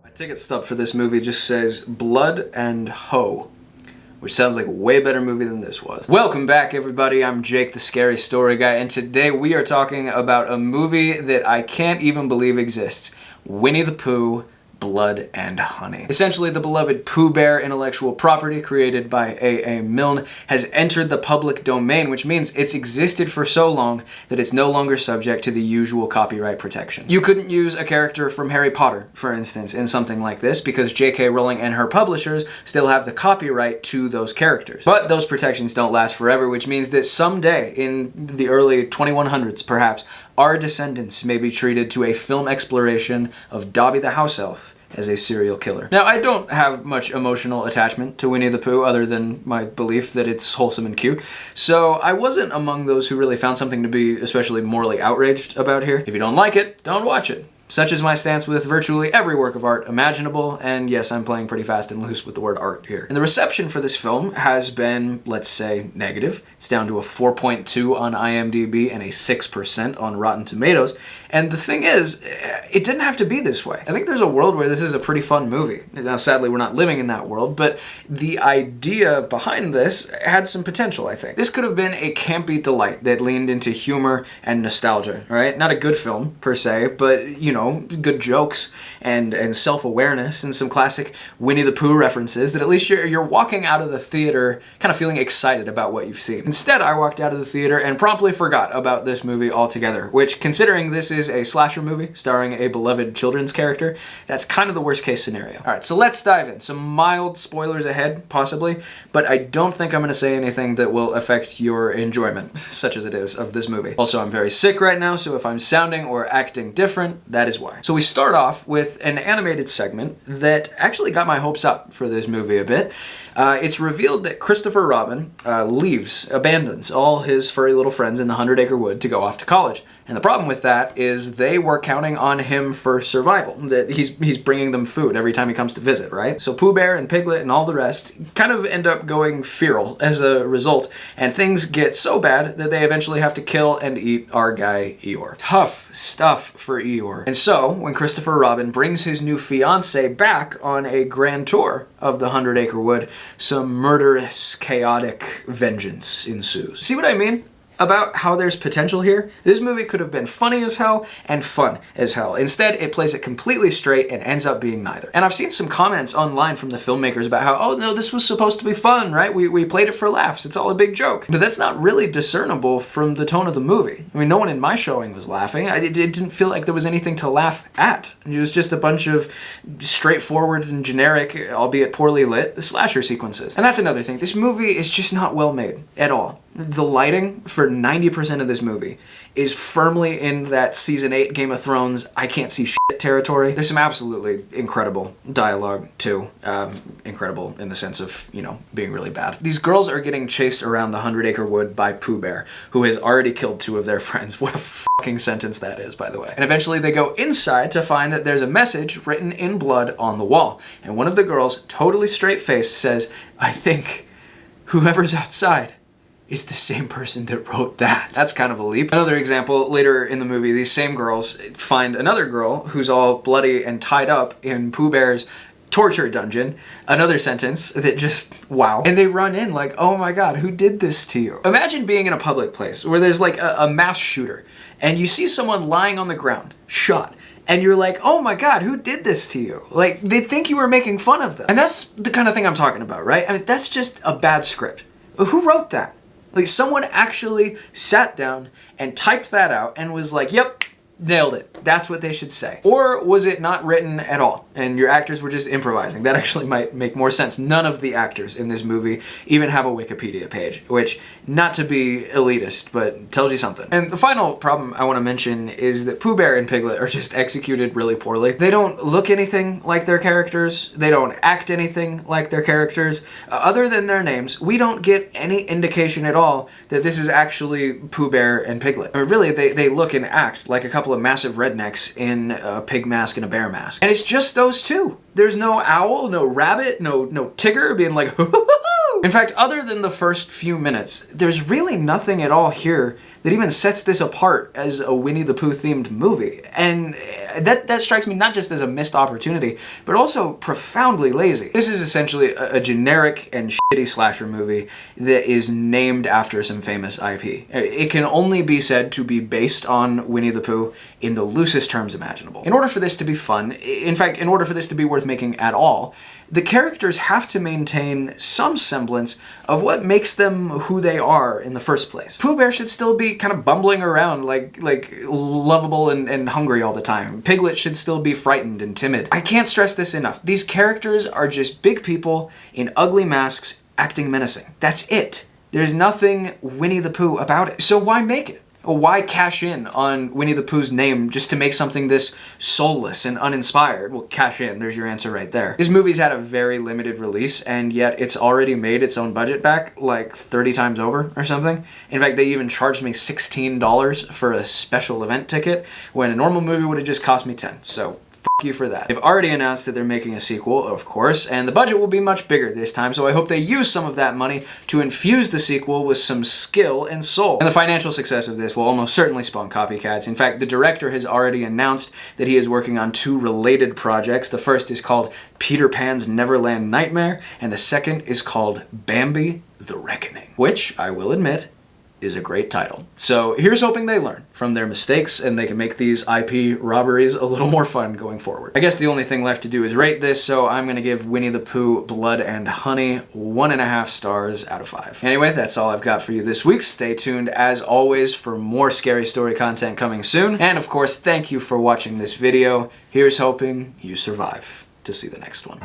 My ticket stub for this movie just says Blood and Hoe, which sounds like a way better movie than this was. Welcome back, everybody. I'm Jake, the Scary Story Guy, and today we are talking about a movie that I can't even believe exists. Winnie-the-Pooh, Blood and Honey. Essentially, the beloved Pooh Bear intellectual property created by A.A. Milne has entered the public domain, which means it's existed for so long that it's no longer subject to the usual copyright protection. You couldn't use a character from Harry Potter, for instance, in something like this because J.K. Rowling and her publishers still have the copyright to those characters. But those protections don't last forever, which means that someday, in the early 2100s perhaps, our descendants may be treated to a film exploration of Dobby the House Elf as a serial killer. Now, I don't have much emotional attachment to Winnie the Pooh other than my belief that it's wholesome and cute, so I wasn't among those who really found something to be especially morally outraged about here. If you don't like it, don't watch it. Such is my stance with virtually every work of art imaginable, and yes, I'm playing pretty fast and loose with the word art here. And the reception for this film has been, let's say, negative. It's down to a 4.2 on IMDb and a 6% on Rotten Tomatoes. And the thing is, it didn't have to be this way. I think there's a world where this is a pretty fun movie. Now, sadly, we're not living in that world, but the idea behind this had some potential, I think. This could have been a campy delight that leaned into humor and nostalgia, right? Not a good film, per se, but, you know, good jokes and self-awareness and some classic Winnie-the-Pooh references that at least you're walking out of the theater kind of feeling excited about what you've seen. Instead, I walked out of the theater and promptly forgot about this movie altogether, which, considering this is a slasher movie starring a beloved children's character, that's kind of the worst case scenario. Alright, so let's dive in. Some mild spoilers ahead, possibly, but I don't think I'm going to say anything that will affect your enjoyment, such as it is, of this movie. Also, I'm very sick right now, so if I'm sounding or acting different, that is why. So we start off with an animated segment that actually got my hopes up for this movie a bit. It's revealed that Christopher Robin abandons all his furry little friends in the 100-acre wood to go off to college. And the problem with that is they were counting on him for survival. That he's bringing them food every time he comes to visit, right? So Pooh Bear and Piglet and all the rest kind of end up going feral as a result, and things get so bad that they eventually have to kill and eat our guy Eeyore. Tough stuff for Eeyore. And so, when Christopher Robin brings his new fiancée back on a grand tour of the 100-acre wood, some murderous, chaotic vengeance ensues. See what I mean about how there's potential here? This movie could have been funny as hell and fun as hell. Instead, it plays it completely straight and ends up being neither. And I've seen some comments online from the filmmakers about how, oh no, this was supposed to be fun, right? We played it for laughs. It's all a big joke. But that's not really discernible from the tone of the movie. I mean, no one in my showing was laughing. It didn't feel like there was anything to laugh at. It was just a bunch of straightforward and generic, albeit poorly lit, slasher sequences. And that's another thing. This movie is just not well made at all. The lighting for 90% of this movie is firmly in that season 8 Game of Thrones I can't see shit territory. There's some absolutely incredible dialogue too. Incredible in the sense of, you know, being really bad. These girls are getting chased around the 100-acre wood by Pooh Bear, who has already killed 2 of their friends. What a fucking sentence that is, by the way. And eventually they go inside to find that there's a message written in blood on the wall. And one of the girls, totally straight-faced, says, "I think whoever's outside is the same person that wrote that." That's kind of a leap. Another example, later in the movie, these same girls find another girl who's all bloody and tied up in Pooh Bear's torture dungeon. Another sentence that just, wow. And they run in like, oh my god, who did this to you? Imagine being in a public place where there's like a mass shooter and you see someone lying on the ground, shot. And you're like, oh my god, who did this to you? Like, they think you were making fun of them. And that's the kind of thing I'm talking about, right? I mean, that's just a bad script. Who wrote that? Like, someone actually sat down and typed that out and was like, yep, nailed it. That's what they should say. Or was it not written at all and your actors were just improvising? That actually might make more sense. None of the actors in this movie even have a Wikipedia page, which, not to be elitist, but tells you something. And the final problem I want to mention is that Pooh Bear and Piglet are just executed really poorly. They don't look anything like their characters. They don't act anything like their characters. Other than their names, we don't get any indication at all that this is actually Pooh Bear and Piglet. I mean, really, they look and act like a couple of massive rednecks in a pig mask and a bear mask. And it's just those two. There's no owl, no rabbit, no Tigger being like, hoo-hoo-hoo-hoo. In fact, other than the first few minutes, there's really nothing at all here that even sets this apart as a Winnie-the-Pooh themed movie. And That strikes me not just as a missed opportunity, but also profoundly lazy. This is essentially a generic and shitty slasher movie that is named after some famous IP. It can only be said to be based on Winnie-the-Pooh in the loosest terms imaginable. In order for this to be fun, in fact, in order for this to be worth making at all, the characters have to maintain some semblance of what makes them who they are in the first place. Pooh Bear should still be kind of bumbling around like lovable and hungry all the time. Piglet should still be frightened and timid. I can't stress this enough. These characters are just big people in ugly masks acting menacing. That's it. There's nothing Winnie-the-Pooh about it. So why make it? Why cash in on Winnie-the-Pooh's name just to make something this soulless and uninspired? Well, cash in, there's your answer right there. This movie's had a very limited release, and yet it's already made its own budget back like 30 times over or something. In fact, they even charged me $16 for a special event ticket when a normal movie would have just cost me $10. So you for that. They've already announced that they're making a sequel, of course, and the budget will be much bigger this time, so I hope they use some of that money to infuse the sequel with some skill and soul. And the financial success of this will almost certainly spawn copycats. In fact, the director has already announced that he is working on 2 related projects. The first is called Peter Pan's Neverland Nightmare, and the second is called Bambi: The Reckoning, which, I will admit, is a great title. So here's hoping they learn from their mistakes and they can make these IP robberies a little more fun going forward. I guess the only thing left to do is rate this, so I'm gonna give Winnie-the-Pooh Blood and Honey 1.5 stars out of 5. Anyway, that's all I've got for you this week. Stay tuned as always for more scary story content coming soon. And of course, thank you for watching this video. Here's hoping you survive to see the next one.